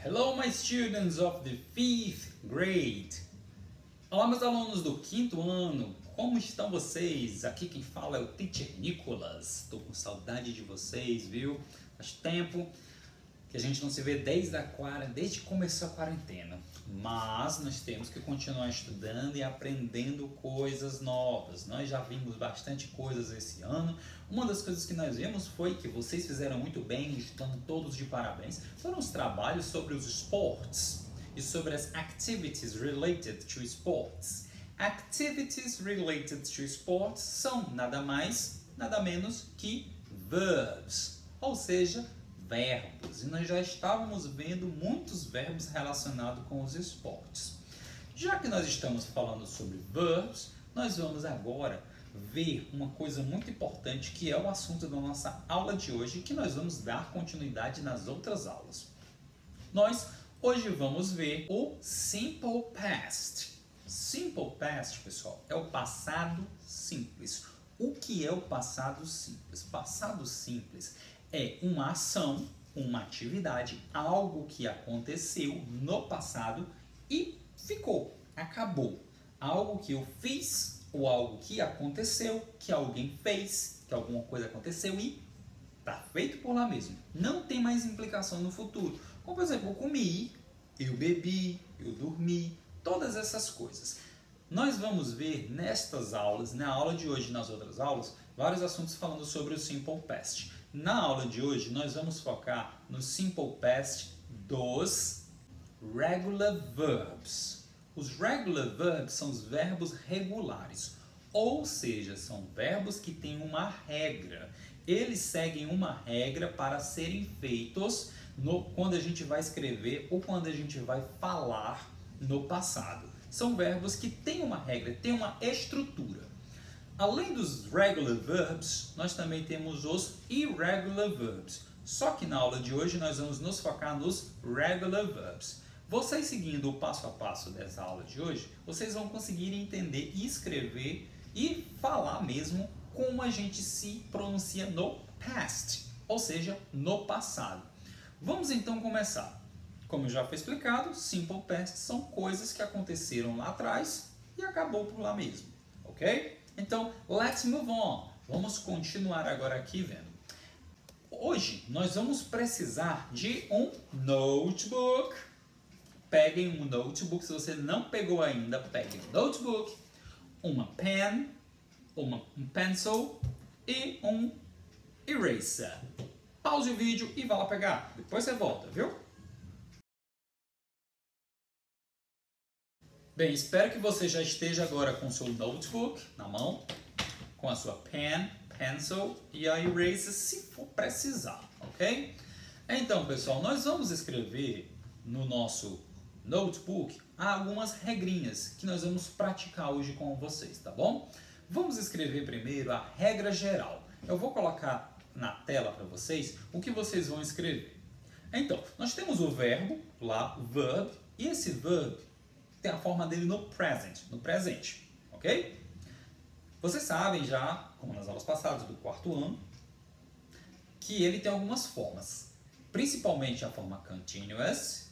Hello, my students of the 5th grade. Olá, meus alunos do 5º ano. Como estão vocês? Aqui quem fala é o Teacher Nicholas. Estou com saudade de vocês, viu? Faz tempo que a gente não se vê desde que começou a quarentena. Mas nós temos que continuar estudando e aprendendo coisas novas. Nós já vimos bastante coisas esse ano. Uma das coisas que nós vimos foi que vocês fizeram muito bem, estão todos de parabéns. Foram os trabalhos sobre os sports e sobre as activities related to sports. Activities related to sports são nada mais, nada menos que verbs, ou seja, verbos. E nós já estávamos vendo muitos verbos relacionados com os esportes. Já que nós estamos falando sobre verbs, nós vamos agora ver uma coisa muito importante que é o assunto da nossa aula de hoje, que nós vamos dar continuidade nas outras aulas. Nós hoje vamos ver o Simple Past. Simple Past, pessoal, é o passado simples. O que é o passado simples? Passado simples é uma ação, uma atividade, algo que aconteceu no passado e ficou, acabou. Algo que eu fiz ou algo que aconteceu, que alguém fez, que alguma coisa aconteceu e está feito por lá mesmo. Não tem mais implicação no futuro. Como, por exemplo, eu comi, eu bebi, eu dormi, todas essas coisas. Nós vamos ver nestas aulas, na aula de hoje e nas outras aulas, vários assuntos falando sobre o Simple Past. Na aula de hoje, nós vamos focar no Simple Past dos Regular Verbs. Os Regular Verbs são os verbos regulares, ou seja, são verbos que têm uma regra. Eles seguem uma regra para serem feitos quando a gente vai escrever ou quando a gente vai falar no passado. São verbos que têm uma regra, têm uma estrutura. Além dos regular verbs, nós também temos os irregular verbs. Só que na aula de hoje nós vamos nos focar nos regular verbs. Vocês seguindo o passo a passo dessa aula de hoje, vocês vão conseguir entender e escrever e falar mesmo como a gente se pronuncia no past, ou seja, no passado. Vamos então começar. Como já foi explicado, Simple Past são coisas que aconteceram lá atrás e acabou por lá mesmo, ok? Então, let's move on. Vamos continuar agora aqui vendo. Hoje nós vamos precisar de um notebook. Peguem um notebook, se você não pegou ainda, pegue um notebook, uma pen, um pencil e um eraser. Pause o vídeo e vá lá pegar. Depois você volta, viu? Bem, espero que você já esteja agora com o seu notebook na mão, com a sua pen, pencil e a eraser se for precisar, ok? Então, pessoal, nós vamos escrever no nosso notebook algumas regrinhas que nós vamos praticar hoje com vocês, tá bom? Vamos escrever primeiro a regra geral. Eu vou colocar na tela para vocês o que vocês vão escrever. Então, nós temos o verbo lá, o verb, e esse verb tem a forma dele no presente, ok? Vocês sabem já, como nas aulas passadas do 4º ano, que ele tem algumas formas, principalmente a forma continuous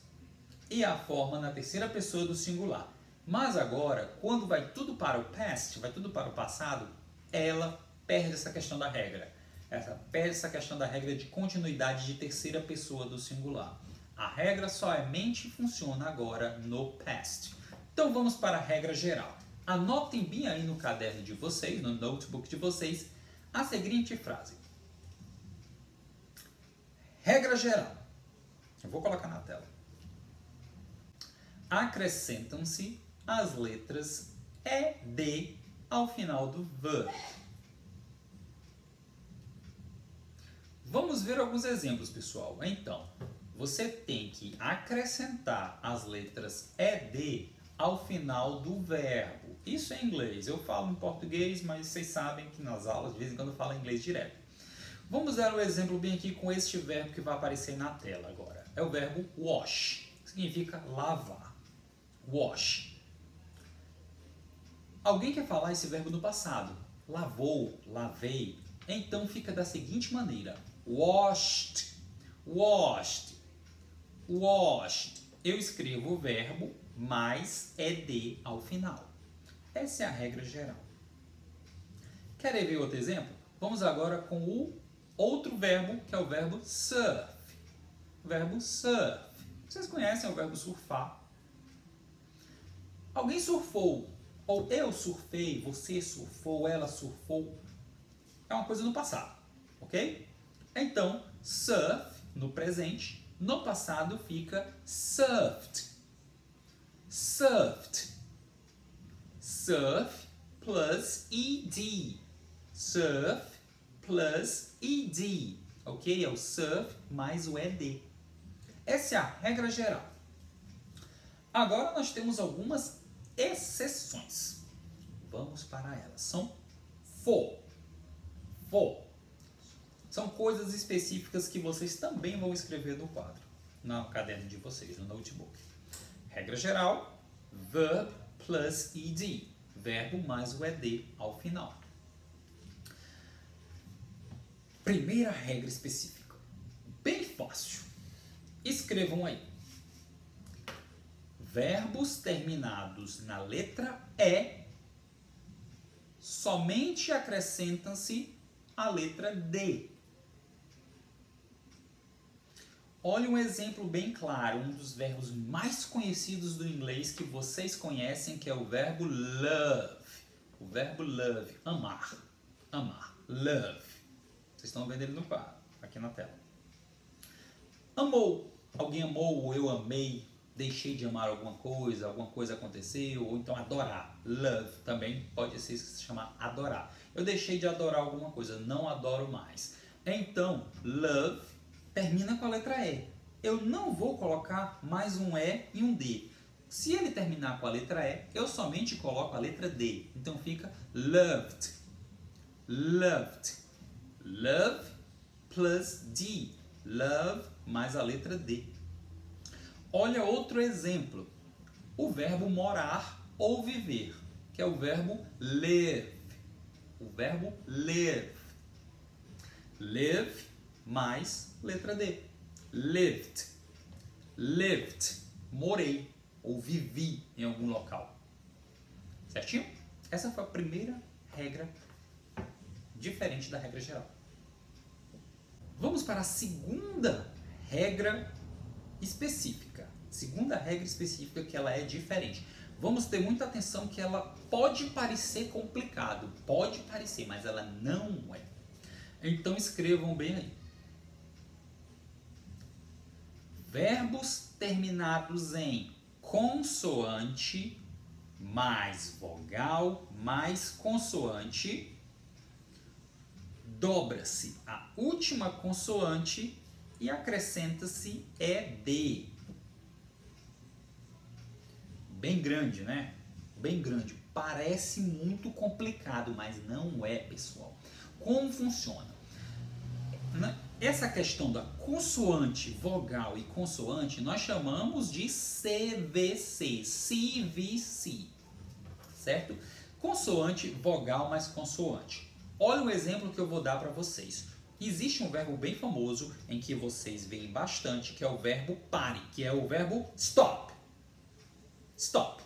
e a forma na terceira pessoa do singular. Mas agora, quando vai tudo para o past, vai tudo para o passado, ela perde essa questão da regra. Ela perde essa questão da regra de continuidade de terceira pessoa do singular. A regra somente funciona agora no past. Então vamos para a regra geral. Anotem bem aí no caderno de vocês, no notebook de vocês, a seguinte frase. Regra geral. Eu vou colocar na tela. Acrescentam-se as letras ED ao final do verbo. Vamos ver alguns exemplos, pessoal. Então, você tem que acrescentar as letras ED ao final do verbo. Isso é em inglês. Eu falo em português, mas vocês sabem que nas aulas, de vez em quando, eu falo inglês direto. Vamos dar um exemplo bem aqui com este verbo que vai aparecer na tela agora. É o verbo wash, que significa lavar. Wash. Alguém quer falar esse verbo no passado? Lavou, lavei. Então fica da seguinte maneira. Washed, washed. washed. Eu escrevo o verbo mais ed ao final. Essa é a regra geral. Querem ver outro exemplo? Vamos agora com o outro verbo, que é o verbo surf. O verbo surf. Vocês conhecem o verbo surfar? Alguém surfou, ou eu surfei, você surfou, ela surfou. É uma coisa no passado, ok? Então, surf no presente, no passado fica surfed. Surfed. Surf plus ed. Surf plus ed. Ok? É o surf mais o ed. Essa é a regra geral. Agora nós temos algumas exceções. Vamos para elas. São for. São coisas específicas que vocês também vão escrever no quadro, no caderno de vocês, no notebook. Regra geral, verb plus ed. Verbo mais o ed ao final. Primeira regra específica. Bem fácil. Escrevam aí. Verbos terminados na letra E somente acrescentam-se a letra D. Olha um exemplo bem claro, um dos verbos mais conhecidos do inglês que vocês conhecem, que é o verbo love. O verbo love, amar. Amar, love. Vocês estão vendo ele no quadro, aqui na tela. Amou. Alguém amou ou eu amei. Deixei de amar alguma coisa aconteceu, ou então adorar. Love também pode se chamar adorar. Eu deixei de adorar alguma coisa, não adoro mais. Então, love termina com a letra E. Eu não vou colocar mais um E e um D. Se ele terminar com a letra E, eu somente coloco a letra D. Então fica loved. Loved. Love plus D. Love mais a letra D. Olha outro exemplo. O verbo morar ou viver, que é o verbo live. O verbo live. Live mais letra D. Lived. Lived. Morei ou vivi em algum local. Certinho? Essa foi a primeira regra diferente da regra geral. Vamos para a segunda regra específica. Segunda regra específica, que ela é diferente. Vamos ter muita atenção que ela pode parecer complicado. Pode parecer, mas ela não é. Então escrevam bem aí. Verbos terminados em consoante mais vogal mais consoante, dobra-se a última consoante e acrescenta-se ED. Bem grande, né? Bem grande. Parece muito complicado, mas não é, pessoal. Como funciona? Essa questão da consoante, vogal e consoante, nós chamamos de CVC, CVC, certo? Consoante, vogal mais consoante. Olha o exemplo que eu vou dar para vocês. Existe um verbo bem famoso em que vocês veem bastante, que é o verbo pare, que é o verbo stop. Stop.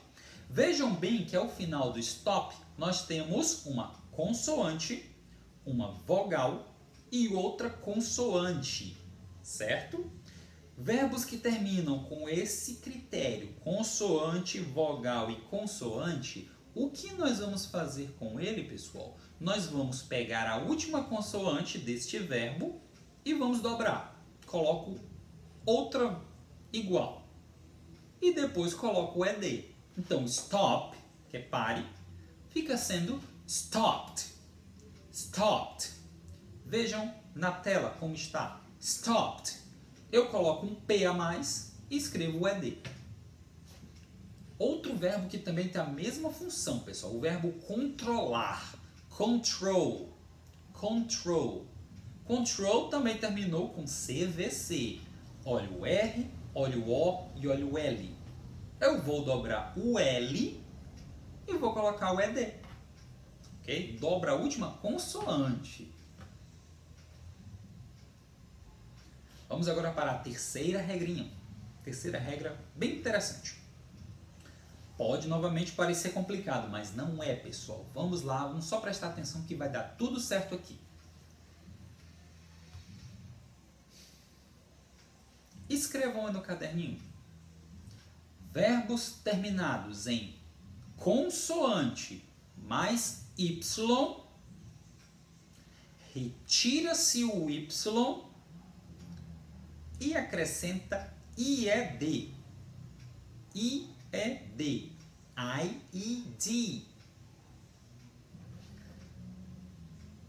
Vejam bem que ao final do stop nós temos uma consoante, uma vogal e outra consoante, certo? Verbos que terminam com esse critério, consoante, vogal e consoante, o que nós vamos fazer com ele, pessoal? Nós vamos pegar a última consoante deste verbo e vamos dobrar. Coloco outra igual. E depois coloco o ED. Então, stop, que é pare, fica sendo stopped. Stopped. Vejam na tela como está. Stopped. Eu coloco um P a mais e escrevo o ED. Outro verbo que também tem a mesma função, pessoal. O verbo controlar. Control. Control. Control também terminou com CVC. Olha o R, olha o O e olha o L. Eu vou dobrar o L e vou colocar o ED. Ok? Dobra a última consoante. Vamos agora para a terceira regrinha. Terceira regra, bem interessante. Pode novamente parecer complicado, mas não é, pessoal. Vamos lá, vamos só prestar atenção que vai dar tudo certo aqui. Escrevam aí no caderninho. Verbos terminados em consoante mais Y, retira-se o Y e acrescenta IED. IED. I-E-D.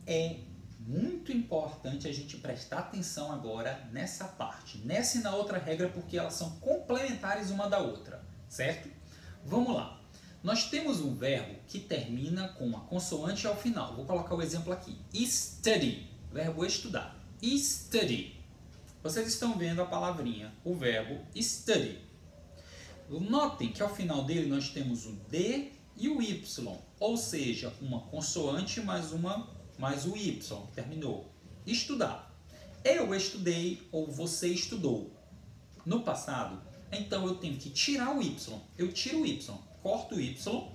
É muito importante a gente prestar atenção agora nessa parte, nessa e na outra regra, porque elas são complementares uma da outra, certo? Vamos lá. Nós temos um verbo que termina com uma consoante ao final. Vou colocar o exemplo aqui. Study. Verbo estudar. Study. Vocês estão vendo a palavrinha, o verbo study. Notem que ao final dele nós temos o D e o Y, ou seja, uma consoante mais o Y, que terminou. Estudar. Eu estudei ou você estudou. No passado, então eu tenho que tirar o Y. Eu tiro o Y, corto o Y.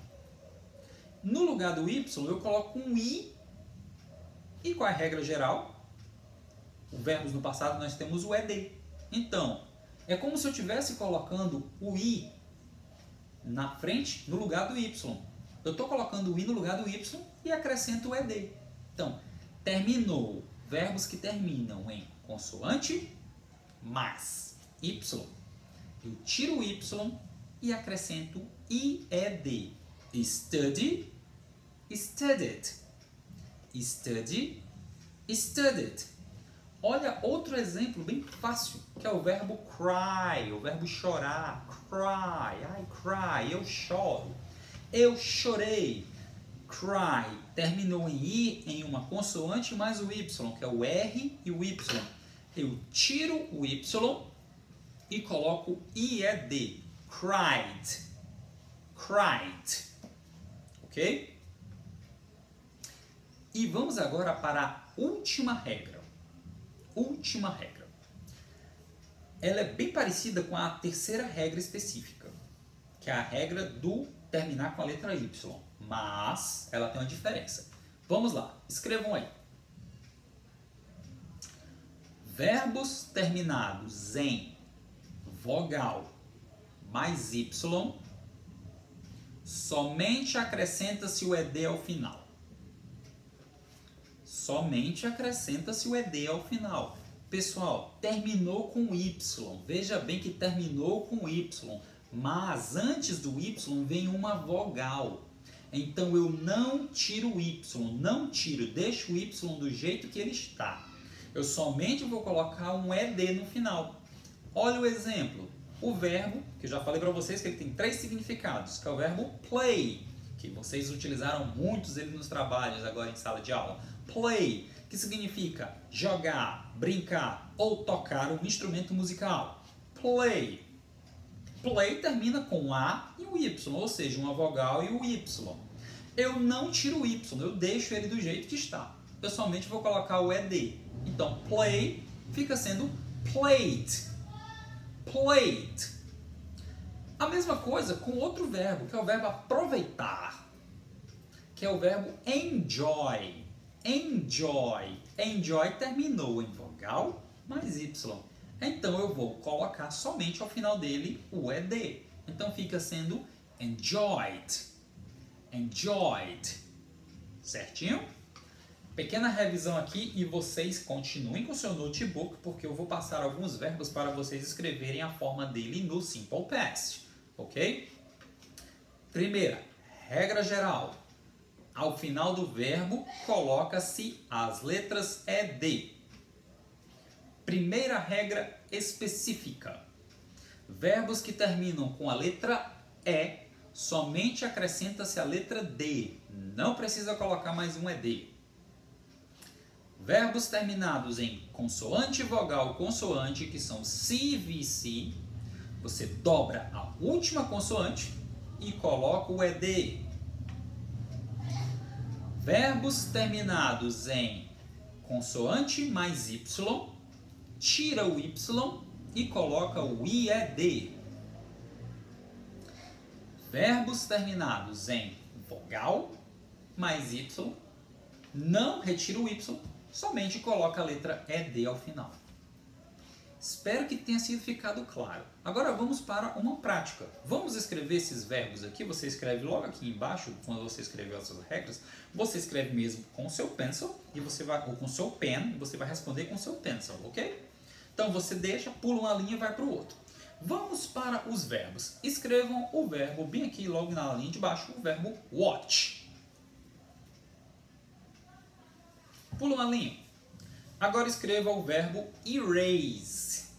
No lugar do Y, eu coloco um I. E qual é a regra geral? Os verbos no passado nós temos o ED. Então, é como se eu estivesse colocando o I na frente, no lugar do Y. Eu estou colocando o I no lugar do Y e acrescento o ED. Então, terminou. Verbos que terminam em consoante mais Y. Eu tiro o Y e acrescento IED. Study, studied. Study, studied. Olha outro exemplo bem fácil, que é o verbo cry, o verbo chorar. Cry, I cry, eu choro. Eu chorei. Cry terminou em I, em uma consoante mais o Y, que é o R e o Y. Eu tiro o Y e coloco IED. Cried. Cried. Ok? E vamos agora para a última regra. Última regra. Ela é bem parecida com a terceira regra específica, que é a regra do terminar com a letra Y, mas ela tem uma diferença. Vamos lá, escrevam aí. Verbos terminados em vogal mais Y, somente acrescenta-se o ED ao final. Somente acrescenta-se o ED ao final. Pessoal, terminou com Y. Veja bem que terminou com Y. Mas antes do Y vem uma vogal. Então eu não tiro o Y. Não tiro. Deixo o Y do jeito que ele está. Eu somente vou colocar um ED no final. Olha o exemplo. O verbo, que eu já falei para vocês que ele tem 3 significados. Que é o verbo play. Que vocês utilizaram muitos ele nos trabalhos agora em sala de aula. Play, que significa jogar, brincar ou tocar um instrumento musical. Play. Play termina com A e o Y, ou seja, uma vogal e o Y. Eu não tiro o Y, eu deixo ele do jeito que está. Eu somente vou colocar o ED. Então, play fica sendo played. Played. A mesma coisa com outro verbo, que é o verbo aproveitar, que é o verbo enjoy. Enjoy. Enjoy terminou em vogal mais Y. Então eu vou colocar somente ao final dele o ED. Então fica sendo enjoyed. Enjoyed. Certinho? Pequena revisão aqui e vocês continuem com o seu notebook, porque eu vou passar alguns verbos para vocês escreverem a forma dele no Simple Past. Ok? Primeira, regra geral. Ao final do verbo, coloca-se as letras ED. Primeira regra específica. Verbos que terminam com a letra E, somente acrescenta-se a letra D. Não precisa colocar mais um ED. Verbos terminados em consoante, vogal, consoante, que são CVC, você dobra a última consoante e coloca o ED. Verbos terminados em consoante mais Y, tira o Y e coloca o IED. Verbos terminados em vogal mais Y, não retira o Y, somente coloca a letra ED ao final. Espero que tenha sido ficado claro. Agora vamos para uma prática. Vamos escrever esses verbos aqui. Você escreve logo aqui embaixo, quando você escreveu essas regras, você escreve mesmo com o seu pencil, e você vai, ou com o seu pen, e você vai responder com o seu pencil, ok? Então você deixa, pula uma linha e vai para o outro. Vamos para os verbos. Escrevam o verbo bem aqui, logo na linha de baixo, o verbo watch. Pula uma linha. Agora escreva o verbo erase.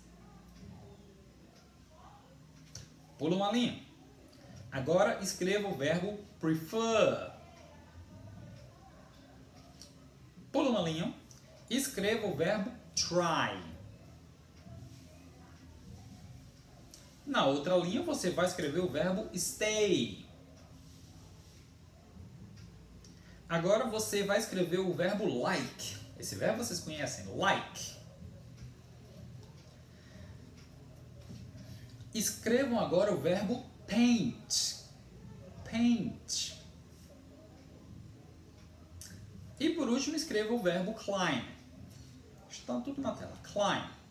Pula uma linha. Agora escreva o verbo prefer. Pula uma linha. Escreva o verbo try. Na outra linha você vai escrever o verbo stay. Agora você vai escrever o verbo like. Esse verbo vocês conhecem, like. Escrevam agora o verbo paint. Paint. E por último escreva o verbo climb. Está tudo na tela. Climb.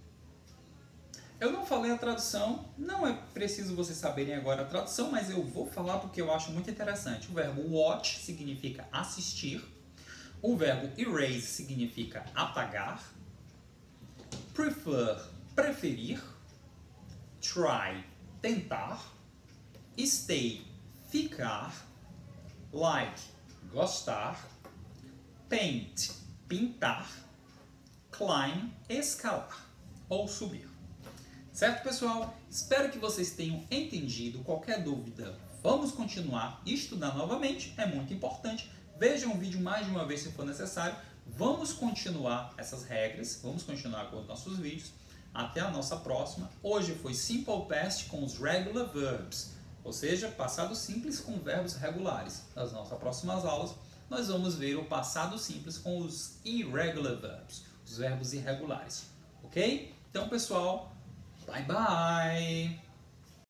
Eu não falei a tradução, não é preciso vocês saberem agora a tradução, mas eu vou falar porque eu acho muito interessante. O verbo watch significa assistir, o verbo erase significa apagar, prefer, preferir, try, tentar, stay, ficar, like, gostar, paint, pintar, climb, escalar ou subir. Certo, pessoal? Espero que vocês tenham entendido. Qualquer dúvida, vamos continuar e estudar novamente. É muito importante. Vejam o vídeo mais de uma vez se for necessário. Vamos continuar essas regras. Vamos continuar com os nossos vídeos. Até a nossa próxima. Hoje foi Simple Past com os Regular Verbs. Ou seja, passado simples com verbos regulares. Nas nossas próximas aulas, nós vamos ver o passado simples com os Irregular Verbs. Os verbos irregulares. Ok? Então, pessoal... Bye bye!